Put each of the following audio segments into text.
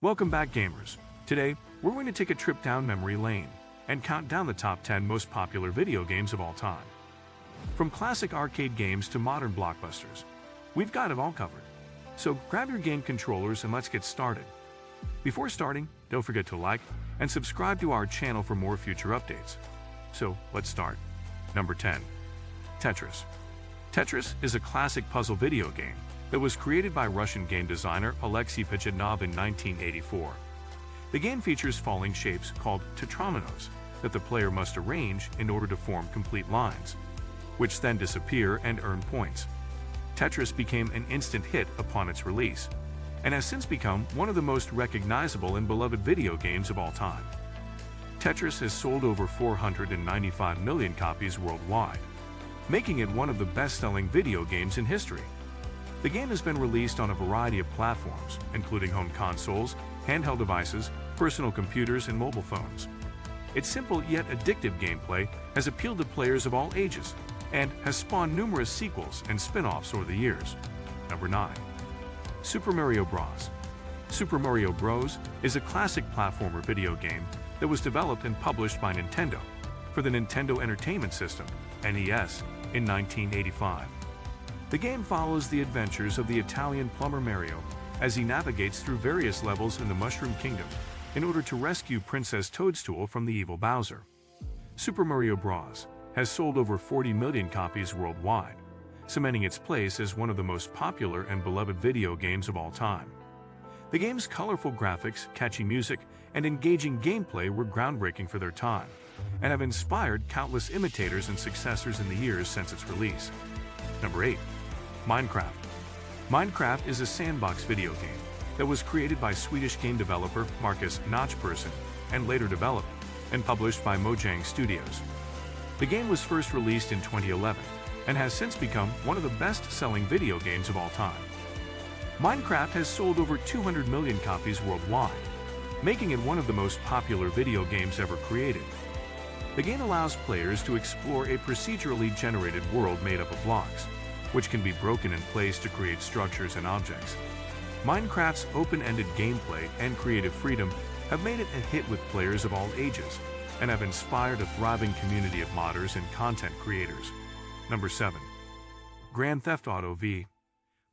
Welcome back, gamers. Today, we're going to take a trip down memory lane and count down the top 10 most popular video games of all time. From classic arcade games to modern blockbusters, we've got it all covered. So grab your game controllers and let's get started. Before starting, don't forget to like and subscribe to our channel for more future updates. So let's start. Number 10. Tetris. Tetris is a classic puzzle video game that was created by Russian game designer Alexei Pajitnov in 1984. The game features falling shapes called tetrominoes that the player must arrange in order to form complete lines, which then disappear and earn points. Tetris became an instant hit upon its release, and has since become one of the most recognizable and beloved video games of all time. Tetris has sold over 495 million copies worldwide, making it one of the best-selling video games in history. The game has been released on a variety of platforms, including home consoles, handheld devices, personal computers, and mobile phones. Its simple yet addictive gameplay has appealed to players of all ages and has spawned numerous sequels and spin-offs over the years. Number 9. Super Mario Bros. Super Mario Bros. Is a classic platformer video game that was developed and published by Nintendo for the Nintendo Entertainment System, NES, in 1985. The game follows the adventures of the Italian plumber Mario as he navigates through various levels in the Mushroom Kingdom in order to rescue Princess Toadstool from the evil Bowser. Super Mario Bros. Has sold over 40 million copies worldwide, cementing its place as one of the most popular and beloved video games of all time. The game's colorful graphics, catchy music, and engaging gameplay were groundbreaking for their time, and have inspired countless imitators and successors in the years since its release. Number 8. Minecraft. Minecraft is a sandbox video game that was created by Swedish game developer Marcus Notchperson and later developed and published by Mojang Studios. The game was first released in 2011 and has since become one of the best-selling video games of all time. Minecraft has sold over 200 million copies worldwide, making it one of the most popular video games ever created. The game allows players to explore a procedurally generated world made up of blocks, which can be broken in place to create structures and objects. Minecraft's open-ended gameplay and creative freedom have made it a hit with players of all ages and have inspired a thriving community of modders and content creators. Number 7. Grand Theft Auto V.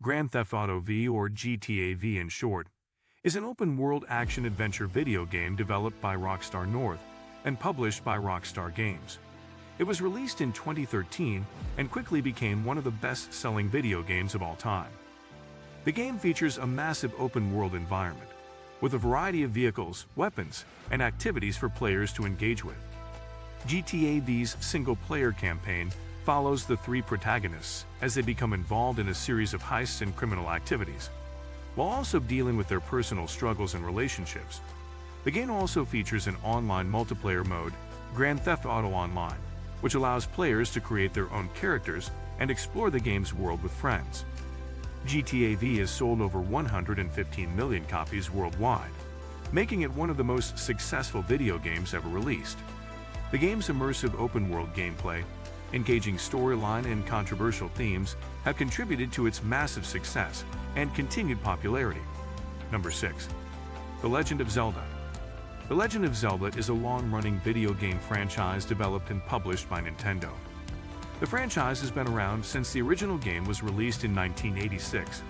Grand Theft Auto V, or GTA V in short, is an open-world action-adventure video game developed by Rockstar North and published by Rockstar Games. It was released in 2013 and quickly became one of the best-selling video games of all time. The game features a massive open-world environment, with a variety of vehicles, weapons, and activities for players to engage with. GTA V's single-player campaign follows the three protagonists as they become involved in a series of heists and criminal activities, while also dealing with their personal struggles and relationships. The game also features an online multiplayer mode, Grand Theft Auto Online, which allows players to create their own characters and explore the game's world with friends. GTA V has sold over 115 million copies worldwide, making it one of the most successful video games ever released. The game's immersive open-world gameplay, engaging storyline, and controversial themes have contributed to its massive success and continued popularity. Number 6. The Legend of Zelda. The Legend of Zelda is a long-running video game franchise developed and published by Nintendo. The franchise has been around since the original game was released in 1986,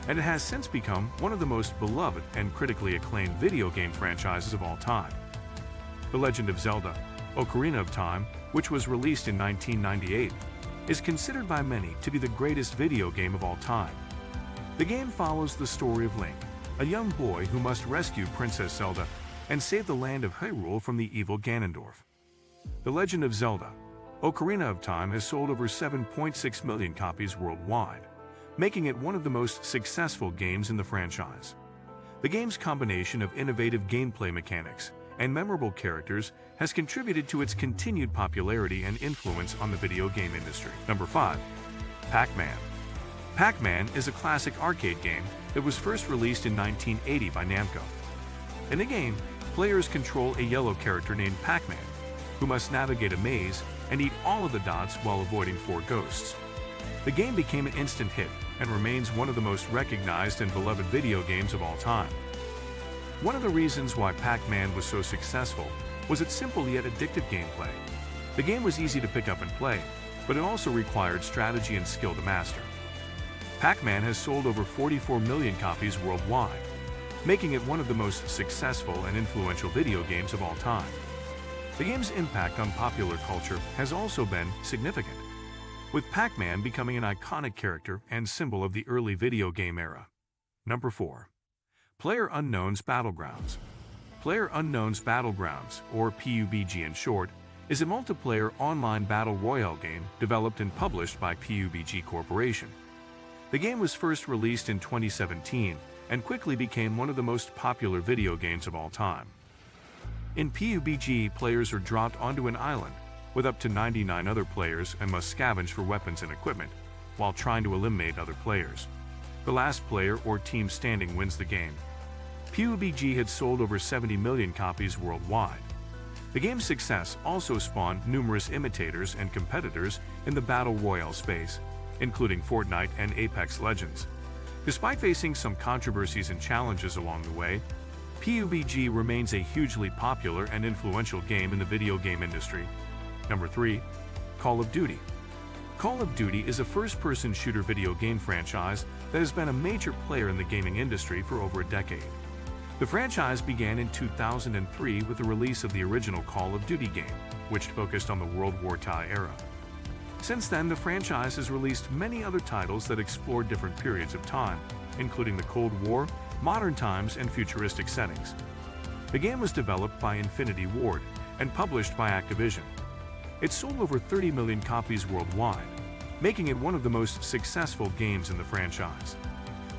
and it has since become one of the most beloved and critically acclaimed video game franchises of all time. The Legend of Zelda: Ocarina of Time, which was released in 1998, is considered by many to be the greatest video game of all time. The game follows the story of Link, a young boy who must rescue Princess Zelda and save the land of Hyrule from the evil Ganondorf. The Legend of Zelda: Ocarina of Time has sold over 7.6 million copies worldwide, making it one of the most successful games in the franchise. The game's combination of innovative gameplay mechanics and memorable characters has contributed to its continued popularity and influence on the video game industry. Number 5. Pac-Man. Pac-Man is a classic arcade game that was first released in 1980 by Namco. In the game, players control a yellow character named Pac-Man, who must navigate a maze and eat all of the dots while avoiding 4 ghosts. The game became an instant hit and remains one of the most recognized and beloved video games of all time. One of the reasons why Pac-Man was so successful was its simple yet addictive gameplay. The game was easy to pick up and play, but it also required strategy and skill to master. Pac-Man has sold over 44 million copies worldwide, making it one of the most successful and influential video games of all time. The game's impact on popular culture has also been significant, with Pac-Man becoming an iconic character and symbol of the early video game era. Number 4. PlayerUnknown's Battlegrounds. PlayerUnknown's Battlegrounds, or PUBG in short, is a multiplayer online battle royale game developed and published by PUBG Corporation. The game was first released in 2017 and quickly became one of the most popular video games of all time. In PUBG, players are dropped onto an island with up to 99 other players and must scavenge for weapons and equipment while trying to eliminate other players. The last player or team standing wins the game. PUBG had sold over 70 million copies worldwide. The game's success also spawned numerous imitators and competitors in the battle royale space, including Fortnite and Apex Legends. Despite facing some controversies and challenges along the way, PUBG remains a hugely popular and influential game in the video game industry. Number 3. Call of Duty. Call of Duty is a first-person shooter video game franchise that has been a major player in the gaming industry for over a decade. The franchise began in 2003 with the release of the original Call of Duty game, which focused on the World War II era. Since then, the franchise has released many other titles that explore different periods of time, including the Cold War, modern times, and futuristic settings. The game was developed by Infinity Ward and published by Activision. It sold over 30 million copies worldwide, making it one of the most successful games in the franchise.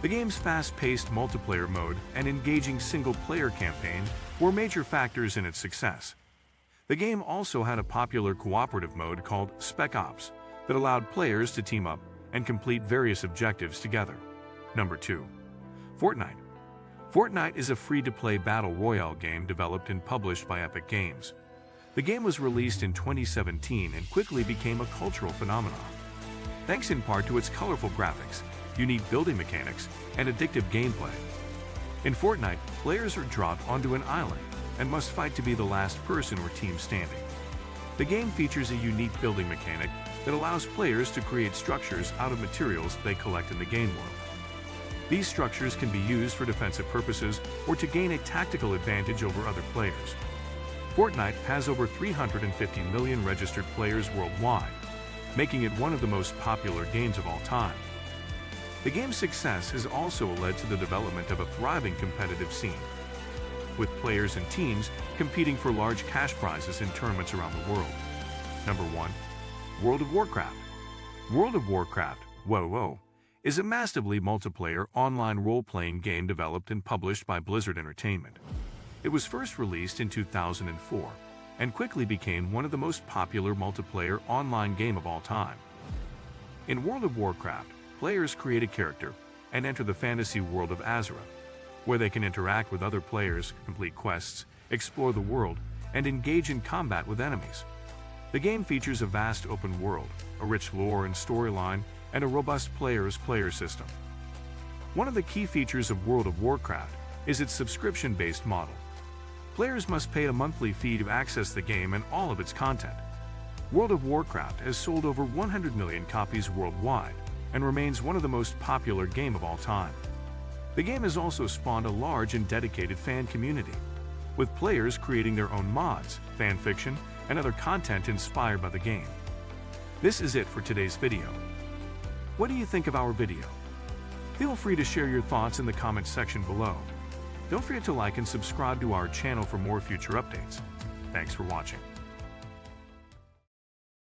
The game's fast-paced multiplayer mode and engaging single-player campaign were major factors in its success. The game also had a popular cooperative mode called Spec Ops that allowed players to team up and complete various objectives together. Number 2. Fortnite. Fortnite is a free-to-play battle royale game developed and published by Epic Games. The game was released in 2017 and quickly became a cultural phenomenon, thanks in part to its colorful graphics, unique building mechanics, and addictive gameplay. In Fortnite, players are dropped onto an island and must fight to be the last person or team standing. The game features a unique building mechanic that allows players to create structures out of materials they collect in the game world. These structures can be used for defensive purposes or to gain a tactical advantage over other players. Fortnite has over 350 million registered players worldwide, making it one of the most popular games of all time. The game's success has also led to the development of a thriving competitive scene, with players and teams competing for large cash prizes in tournaments around the world. Number 1. World of Warcraft. World of Warcraft, whoa, is a massively multiplayer online role-playing game developed and published by Blizzard Entertainment. It was first released in 2004 and quickly became one of the most popular multiplayer online game of all time. In World of Warcraft, players create a character and enter the fantasy world of Azeroth, where they can interact with other players, complete quests, explore the world, and engage in combat with enemies. The game features a vast open world, a rich lore and storyline, and a robust player system. One of the key features of World of Warcraft is its subscription-based model. Players must pay a monthly fee to access the game and all of its content. World of Warcraft has sold over 100 million copies worldwide and remains one of the most popular game of all time. The game has also spawned a large and dedicated fan community, with players creating their own mods, fan fiction, and other content inspired by the game. This is it for today's video. What do you think of our video? Feel free to share your thoughts in the comments section below. Don't forget to like and subscribe to our channel for more future updates. Thanks for watching.